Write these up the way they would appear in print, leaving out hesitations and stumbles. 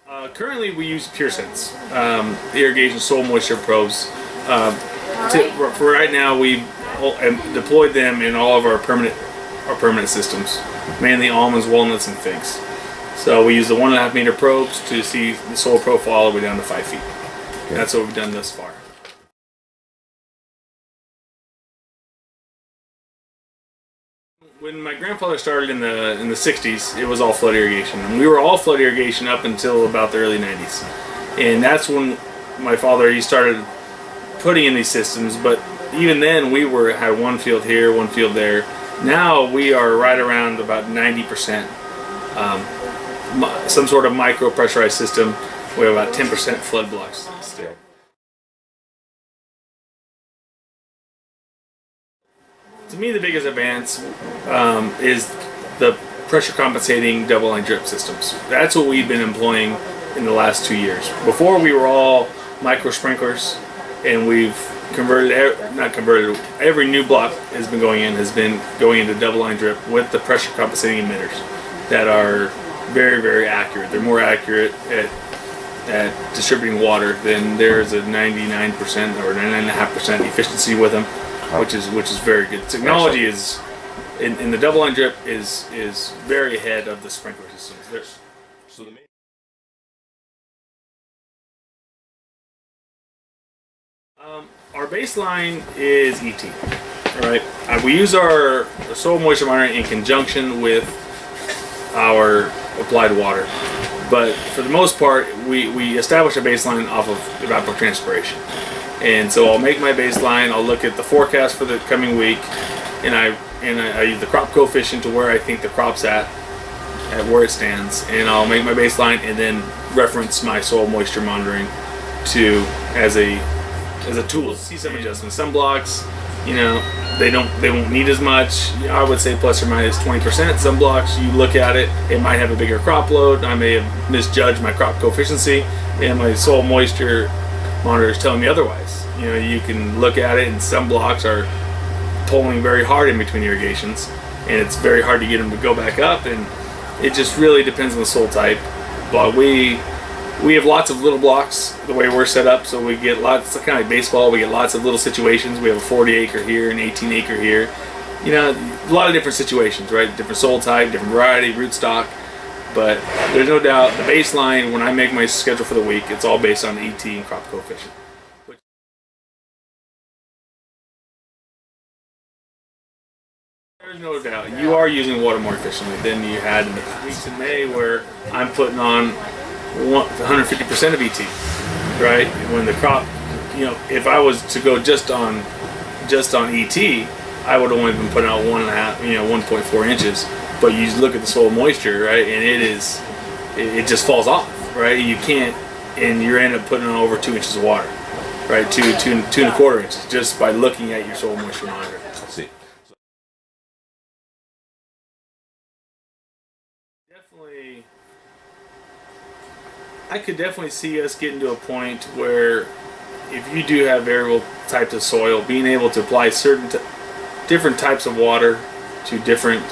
Currently, we use PureSense, irrigation soil moisture probes. For right now, we've deployed them in all of our permanent systems, mainly almonds, walnuts, and figs. So we use the 1.5 meter probes to see the soil profile all the way down to 5 feet. Okay. That's what we've done thus far. When my grandfather started in the 60s, it was all flood irrigation. And we were all flood irrigation up until about the early 90s. And that's when my father, he started putting in these systems, but even then we had one field here, one field there. Now we are right around about 90%. Some sort of micro pressurized system. We have about 10% flood blocks still. To me, the biggest advance is the pressure compensating double line drip systems. That's what we've been employing in the last 2 years. Before, we were all micro sprinklers, and we've every new block has been going into double line drip with the pressure compensating emitters that are very, very accurate. They're more accurate at distributing water than there's a 99% or 99.5% efficiency with them. Which is very good. Technology is in the double line drip is very ahead of the sprinkler systems. Our baseline is ET. All right, we use our soil moisture monitor in conjunction with our applied water, but for the most part, we establish a baseline off of evapotranspiration. And so I'll make my baseline, I'll look at the forecast for the coming week, and I use the crop coefficient to where I think the crop's at where it stands, and I'll make my baseline and then reference my soil moisture monitoring as a tool. See some adjustments. Some blocks, they won't need as much. I would say plus or minus 20%. Some blocks, you look at it, it might have a bigger crop load. I may have misjudged my crop coefficient, and my soil moisture monitor is telling me otherwise. You can look at it, and some blocks are pulling very hard in between irrigations, and it's very hard to get them to go back up, and it just really depends on the soil type. But we have lots of little blocks the way we're set up, so we get lots, kind of like baseball, we get lots of little situations. We have a 40 acre here, an 18 acre here, a lot of different situations, right? Different soil type, different variety, rootstock. But there's no doubt the baseline, when I make my schedule for the week, it's all based on ET and crop coefficient. There's no doubt you are using water more efficiently than you had in the past. Weeks in May where I'm putting on 150% of ET, right? When the crop, if I was to go just on ET, I would have only been putting out 1.4 inches. But you look at the soil moisture, right, and it just falls off, right? You can't, and you end up putting on over 2 inches of water, right? 2.25 inches just by looking at your soil moisture monitor. I see. I could definitely see us getting to a point where, if you do have variable types of soil, being able to apply certain different types of water to different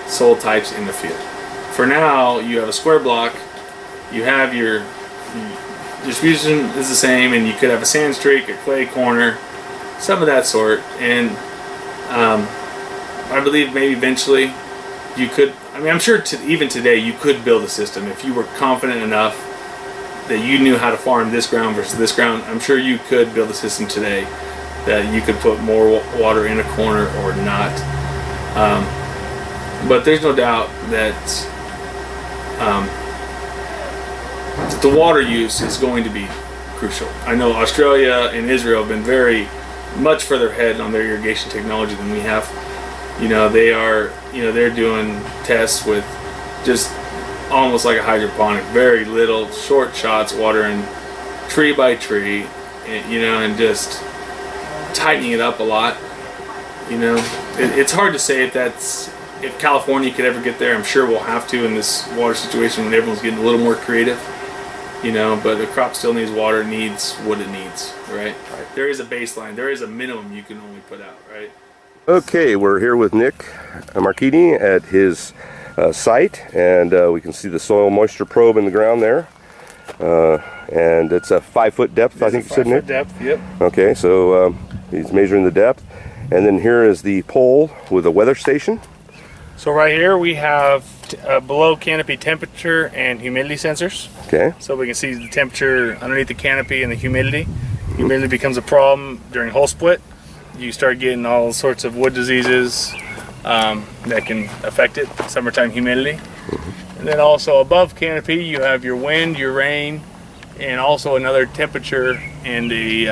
soil types in the field. For now, you have a square block, you have your distribution is the same, and you could have a sand streak, a clay corner, some of that sort, and I believe maybe eventually you could, I'm sure even today you could build a system if you were confident enough that you knew how to farm this ground versus this ground. I'm sure you could build a system today that you could put more water in a corner or not. But there's no doubt that the water use is going to be crucial. I know Australia and Israel have been very much further ahead on their irrigation technology than we have. They're doing tests with just almost like a hydroponic, very little, short shots, watering tree by tree, and just tightening it up a lot. It's hard to say if California could ever get there. I'm sure we'll have to in this water situation when everyone's getting a little more creative. But the crop still needs water, needs what it needs, right? There is a baseline, there is a minimum you can only put out, right? Okay, we're here with Nick Marchini at his site, and we can see the soil moisture probe in the ground there. And it's a 5-foot depth, I think you said, Nick? Depth, yep. Okay, so he's measuring the depth. And then here is the pole with a weather station. So right here we have below canopy temperature and humidity sensors. Okay. So we can see the temperature underneath the canopy and the humidity. Humidity becomes a problem during hull split. You start getting all sorts of wood diseases that can affect it, summertime humidity. And then also above canopy you have your wind, your rain, and also another temperature and a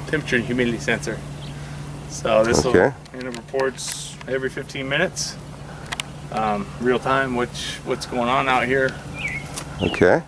temperature and humidity sensor. So this will, and it reports every 15 minutes, real time, what's going on out here. Okay.